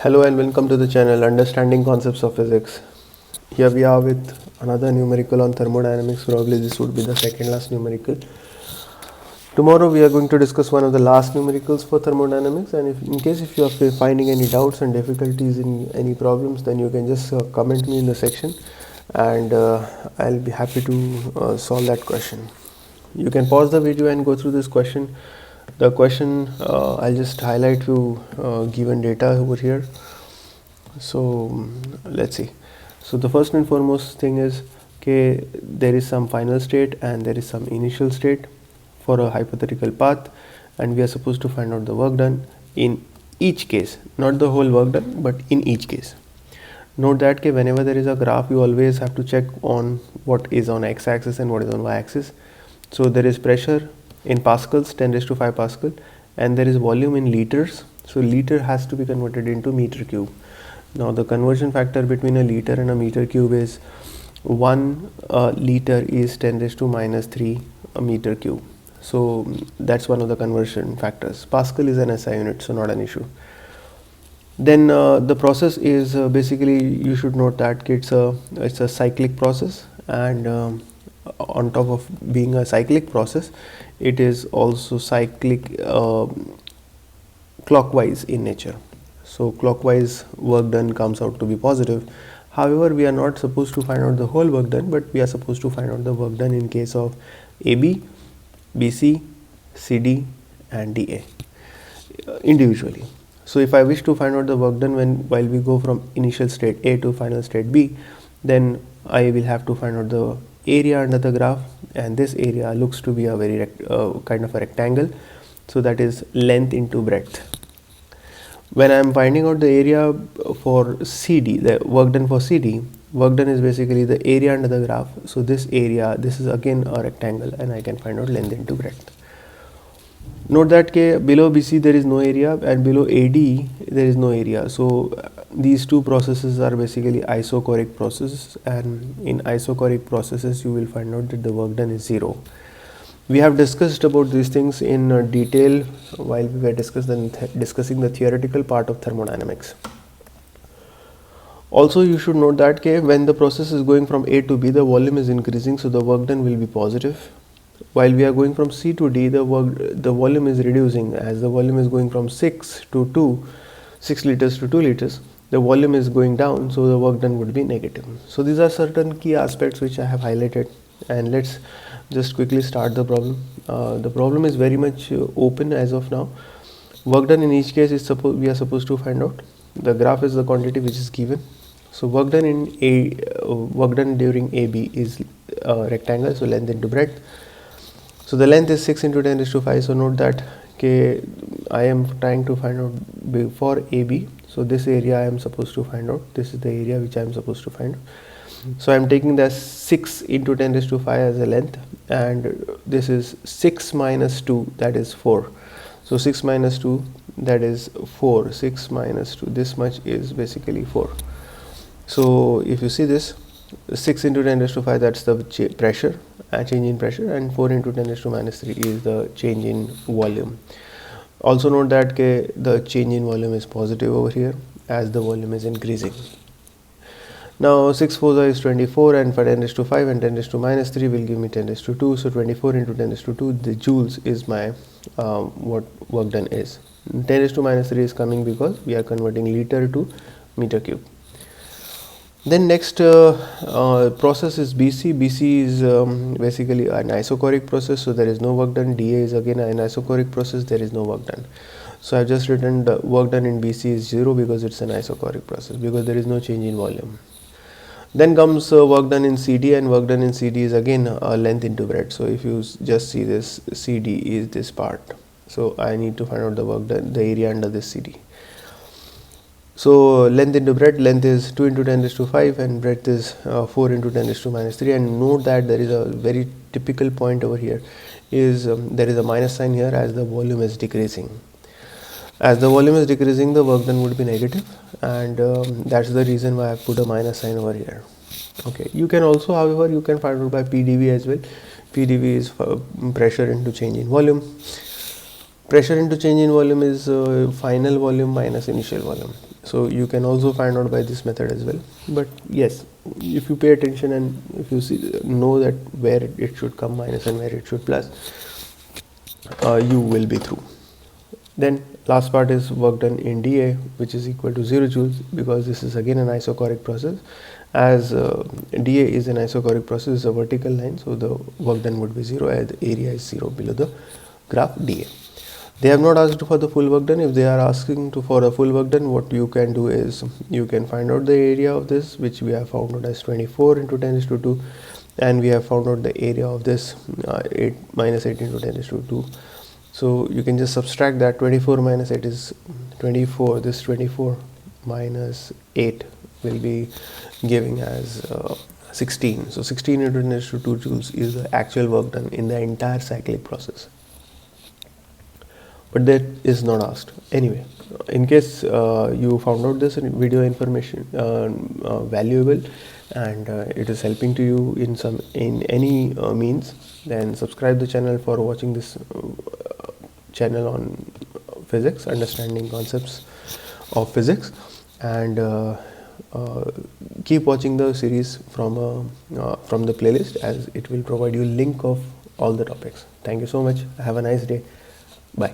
Hello and welcome to the channel Understanding.Concepts.Of.Physics. Here we are with another numerical on thermodynamics. Probably this would be the second last numerical. Tomorrow we are going to discuss one of the last numericals for thermodynamics, and if in case if you are finding any doubts and difficulties in any problems, then you can just comment me in the section and I'll be happy to solve that question. You can pause the video and go through this question. The question, I'll just highlight few given data over here. So let's see. So the first and foremost thing is, okay, there is some final state and there is some initial state for a hypothetical path, and we are supposed to find out the work done in each case, not the whole work done, but in each case. Note that okay, whenever there is a graph, you always have to check on what is on x-axis and what is on y-axis. So there is pressure in pascals, 10 raised to 5 Pascal, and there is volume in liters. So liter has to be converted into meter cube. Now the conversion factor between a liter and a meter cube is 1 liter is 10 raised to minus 3 meter cube. So that's one of the conversion factors. Pascal is an SI unit, so not an issue. Then the process is basically, you should note that it's a cyclic process, and on top of being a cyclic process, it is also cyclic clockwise in nature. So clockwise work done comes out to be positive. However, we are not supposed to find out the whole work done, but we are supposed to find out the work done in case of AB, BC, CD and DA individually. So if I wish to find out the work done while we go from initial state A to final state B, then I will have to find out the area under the graph, and this area looks to be a very kind of a rectangle, so that is length into breadth. When I am finding out the area for CD, the work done for CD, work done is basically the area under the graph. So this area, this is again a rectangle, and I can find out length into breadth. Note that below BC there is no area, and below AD there is no area. So these two processes are basically isochoric processes, and in isochoric processes you will find out that the work done is 0. We have discussed about these things in detail while we were discussing the theoretical part of thermodynamics. Also, you should note that when the process is going from A to B, the volume is increasing, so the work done will be positive. While we are going from C to D, the volume is reducing. As the volume is going from 6 liters to 2 liters, the volume is going down, so the work done would be negative. So these are certain key aspects which I have highlighted, and let's just quickly start the problem. The problem is very much open as of now. Work done in each case is we are supposed to find out. The graph is the quantity which is given. So work done during AB is rectangle, so length into breadth. So the length is 6 into 10 raised to 5. So note that I am trying to find out for AB. So this area I am supposed to find out. This is the area which I am supposed to find out. So I am taking the 6 into 10 raised to 5 as a length, and this is 6 minus 2, that is 4. So 6 minus 2, that is 4. 6 minus 2, this much is basically 4. So if you see this, 6 into 10 raised to 5, that's the pressure, change in pressure, and 4 into 10 raised to minus 3 is the change in volume. Also note that the change in volume is positive over here as the volume is increasing. Now 6 4 is 24, and for 10 raised to 5 and 10 raised to minus 3 will give me 10 raised to 2. So 24 into 10 raised to 2, the joules is my what work done is. 10 raised to minus 3 is coming because we are converting liter to meter cube. Then next process is BC. BC is basically an isochoric process, so there is no work done. DA is again an isochoric process, there is no work done. So I have just written the work done in BC is 0 because it's an isochoric process, because there is no change in volume. Then comes work done in CD, and work done in CD is again length into breadth. So if you just see this, CD is this part. So I need to find out the work done, the area under this CD. So length into breadth, length is 2 into 10 raised to 5 and breadth is 4 into 10 raised to minus 3. And note that there is a very typical point over here, is there is a minus sign here as the volume is decreasing. As the volume is decreasing, the work done would be negative, and that's the reason why I put a minus sign over here. Okay, you can also, however, you can find out by PDV as well. PDV is pressure into change in volume. Pressure into change in volume is final volume minus initial volume. So you can also find out by this method as well. But yes, if you pay attention and if you know that where it should come minus and where it should plus, you will be through. Then last part is work done in dA, which is equal to 0 joules, because this is again an isochoric process. As dA is an isochoric process, it's a vertical line, so the work done would be 0 as the area is 0 below the graph dA. They have not asked for the full work done. If they are asking for a full work done, what you can do is you can find out the area of this, which we have found out as 24 into 10 raised to 2, and we have found out the area of this 8 minus 8 into 10 raised to 2. So you can just subtract that. 24 minus 8 is 24. This 24 minus 8 will be giving as 16. So 16 into 10 raised to 2 joules is the actual work done in the entire cyclic process. But that is not asked. Anyway, in case you found out this video information valuable and it is helping to you in any means, then subscribe the channel for watching this channel on physics, understanding concepts of physics, and keep watching the series from the playlist, as it will provide you link of all the topics. Thank you so much. Have a nice day. Bye.